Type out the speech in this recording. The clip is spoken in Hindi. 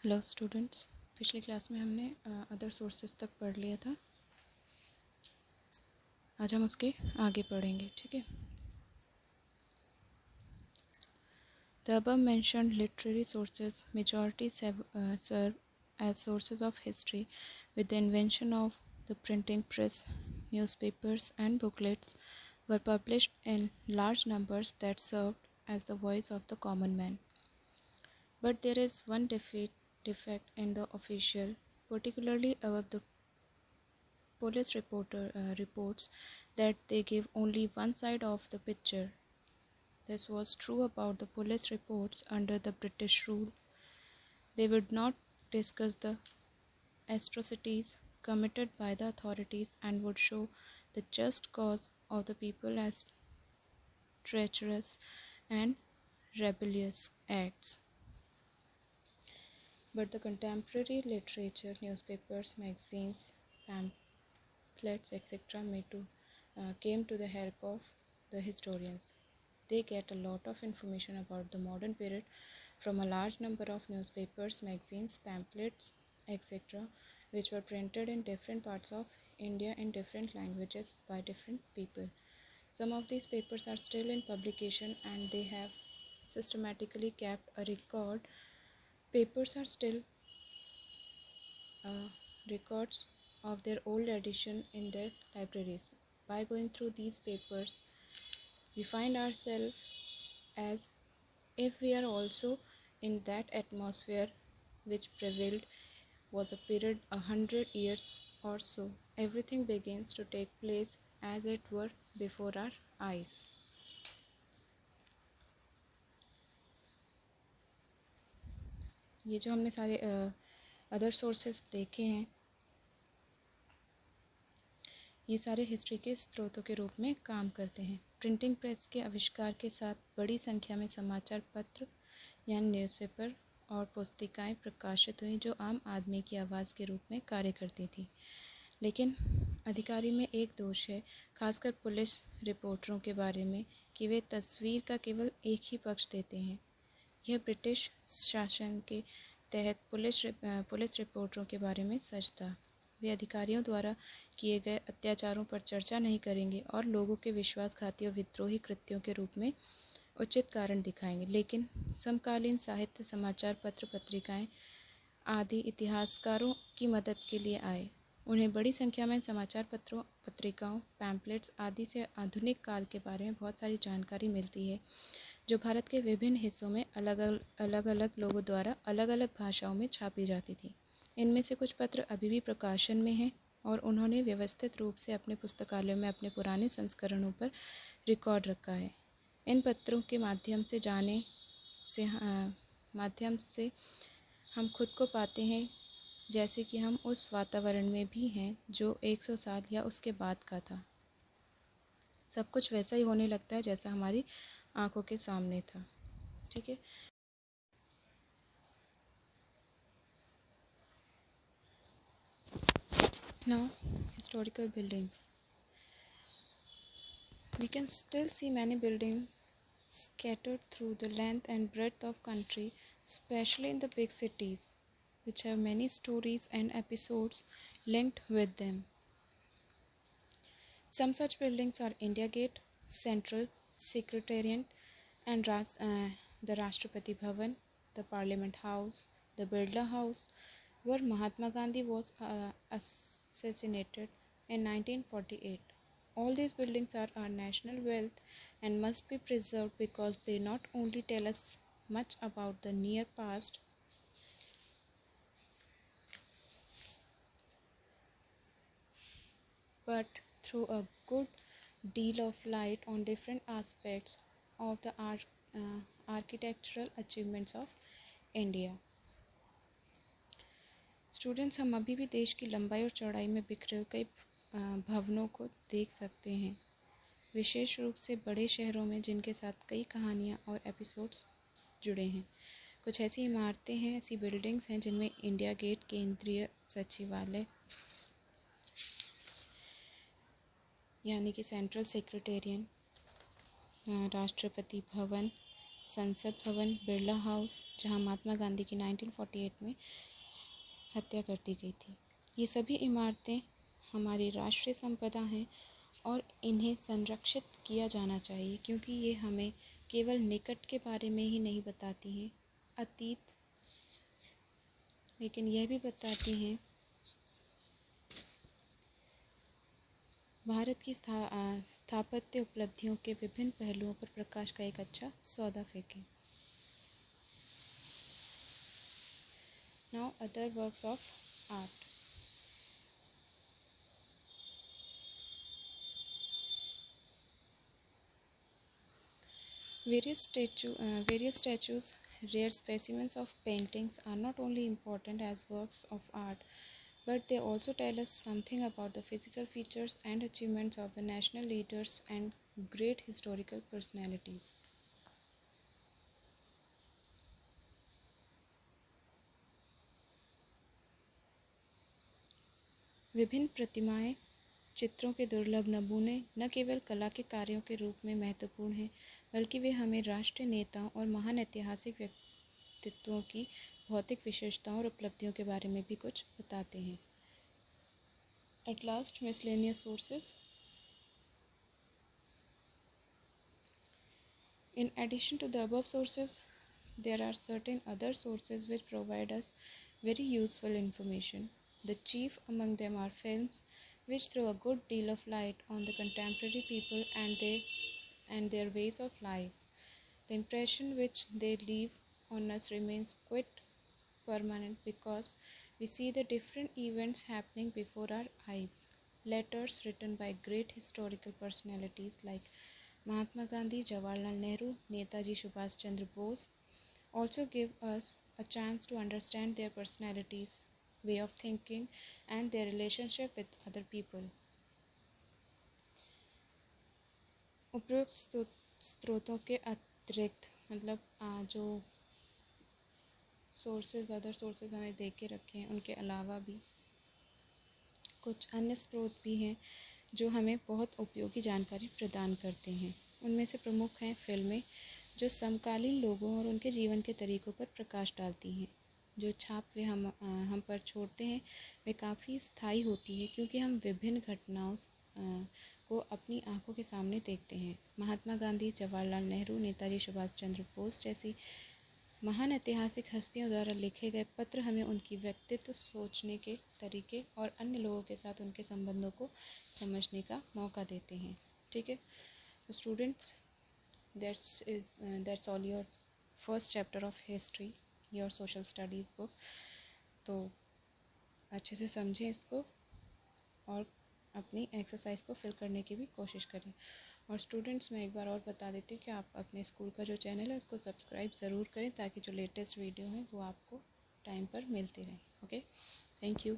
हेलो स्टूडेंट्स, पिछली क्लास में हमने अदर सोर्सेज तक पढ़ लिया था। आज हम उसके आगे पढ़ेंगे, ठीक है। The above mentioned literary sources majority serve as sources of history. With the invention of the printing press, newspapers and booklets were published in large numbers that served as the voice of the common man. But there is one defect in the official, particularly above the police reports that they give only one side of the picture. This was true about the police reports under the British rule. They would not discuss the atrocities committed by the authorities and would show the just cause of the people as treacherous and rebellious acts. But the contemporary literature, newspapers, magazines, pamphlets, etc., came to the help of the historians. They get a lot of information about the modern period from a large number of newspapers, magazines, pamphlets, etc., which were printed in different parts of India in different languages by different people. Some of these papers are still in publication and they have systematically kept a record. Papers are still records of their old edition in their libraries. By going through these papers, we find ourselves as if we are also in that atmosphere which prevailed was a period 100 years or so. Everything begins to take place as it were before our eyes. ये जो हमने सारे अदर सोर्सेस देखे हैं, ये सारे हिस्ट्री के स्रोतों के रूप में काम करते हैं। प्रिंटिंग प्रेस के आविष्कार के साथ बड़ी संख्या में समाचार पत्र यानी न्यूज़पेपर और पुस्तिकाएं प्रकाशित हुई जो आम आदमी की आवाज़ के रूप में कार्य करती थी। लेकिन अधिकारी में एक दोष है, खासकर पुलिस रिपोर्टरों के बारे में, कि वे तस्वीर का केवल एक ही पक्ष देते हैं। यह ब्रिटिश शासन के तहत पुलिस रिपोर्टरों के बारे में सच था। वे अधिकारियों द्वारा किए गए अत्याचारों पर चर्चा नहीं करेंगे और लोगों के विश्वासघाती और विद्रोही कृत्यों के रूप में उचित कारण दिखाएंगे। लेकिन समकालीन साहित्य, समाचार पत्र, पत्रिकाएं आदि इतिहासकारों की मदद के लिए आए। उन्हें बड़ी संख्या में समाचार पत्रों, पत्रिकाओं, पैम्पलेट्स आदि से आधुनिक काल के बारे में बहुत सारी जानकारी मिलती है, जो भारत के विभिन्न हिस्सों में अलग अलग लोगों द्वारा अलग अलग भाषाओं में छापी जाती थी। इनमें से कुछ पत्र अभी भी प्रकाशन में हैं और उन्होंने व्यवस्थित रूप से अपने पुस्तकालयों में अपने पुराने संस्करणों पर रिकॉर्ड रखा है। इन पत्रों के माध्यम से हम खुद को पाते हैं जैसे कि हम उस वातावरण में भी हैं जो 100 साल या उसके बाद का था। सब कुछ वैसा ही होने लगता है जैसा हमारी आंखों के सामने था, ठीक है। Now, historical buildings. We can still see many buildings scattered through the length and breadth of country, especially in the big cities, which have many stories and episodes linked with them. Some such buildings are India Gate, Central Secretariat, and the Rashtrapati Bhavan, the Parliament House, the Birla House, where Mahatma Gandhi was assassinated in 1948. All these buildings are our national wealth and must be preserved because they not only tell us much about the near past, but throw a good deal of light on different aspects of the architectural achievements of India. Students, हम अभी भी देश की लंबाई और चौड़ाई में बिखरे हुए कई भवनों को देख सकते हैं, विशेष रूप से बड़े शहरों में जिनके साथ कई कहानियाँ और एपिसोड्स जुड़े हैं। कुछ ऐसी इमारतें हैं, ऐसी बिल्डिंग्स हैं जिनमें इंडिया गेट, केंद्रीय सचिवालय यानी कि सेंट्रल सेक्रेटेरिएट, राष्ट्रपति भवन, संसद भवन, बिरला हाउस, जहां महात्मा गांधी की 1948 में हत्या कर दी गई थी। ये सभी इमारतें हमारी राष्ट्रीय संपदा हैं और इन्हें संरक्षित किया जाना चाहिए, क्योंकि ये हमें केवल निकट के बारे में ही नहीं बताती हैं, अतीत, लेकिन यह भी बताती हैं भारत की स्थापत्य उपलब्धियों के विभिन्न पहलुओं पर प्रकाश का एक अच्छा सौदा फेंकें। Now other works of art. Various statues, rare specimens of paintings are not only important as works of art, but they also tell us something about the physical features and achievements of the national leaders and great historical personalities. विभिन्न प्रतिमाएं, चित्रों के दुर्लभ नमूने न केवल कला के कार्यों के रूप में महत्वपूर्ण हैं, बल्कि वे हमें राष्ट्रीय नेताओं और महान ऐतिहासिक व्यक्तित्वों की भौतिक विशेषताओं और उपलब्धियों के बारे में भी कुछ बताते हैं। At last, miscellaneous sources. In addition to the above sources, there are certain other sources which provide us very useful information. The chief among them are films, which throw a good deal of light on the contemporary people and their ways of life. The impression which they leave on us remains quite permanent because we see the different events happening before our eyes. Letters written by great historical personalities like Mahatma Gandhi, Jawaharlal Nehru, Netaji Subhash Chandra Bose also give us a chance to understand their personalities, way of thinking, and their relationship with other people. उपरोक्त स्रोतों के अतिरिक्त मतलब जो अदर सोर्सेज हमें दे के रखे हैं, उनके अलावा भी कुछ अन्य स्रोत भी हैं जो हमें बहुत उपयोगी जानकारी प्रदान करते हैं। उनमें से प्रमुख हैं फिल्में, जो समकालीन लोगों और उनके जीवन के तरीकों पर प्रकाश डालती हैं। जो छाप वे हम पर छोड़ते हैं वे काफ़ी स्थायी होती है, क्योंकि हम विभिन्न घटनाओं को अपनी आंखों के सामने देखते हैं। महात्मा गांधी, जवाहरलाल नेहरू, नेताजी सुभाष चंद्र बोस जैसी महान ऐतिहासिक हस्तियों द्वारा लिखे गए पत्र हमें उनकी व्यक्तित्व, सोचने के तरीके और अन्य लोगों के साथ उनके संबंधों को समझने का मौका देते हैं। ठीक है, तो students, that's all your first chapter of history, your social studies book. तो अच्छे से समझें इसको और अपनी एक्सरसाइज को फिल करने की भी कोशिश करें। और स्टूडेंट्स, मैं एक बार और बता देती हूँ कि आप अपने स्कूल का जो चैनल है उसको सब्सक्राइब ज़रूर करें, ताकि जो लेटेस्ट वीडियो हैं वो आपको टाइम पर मिलते रहें। Okay, thank you.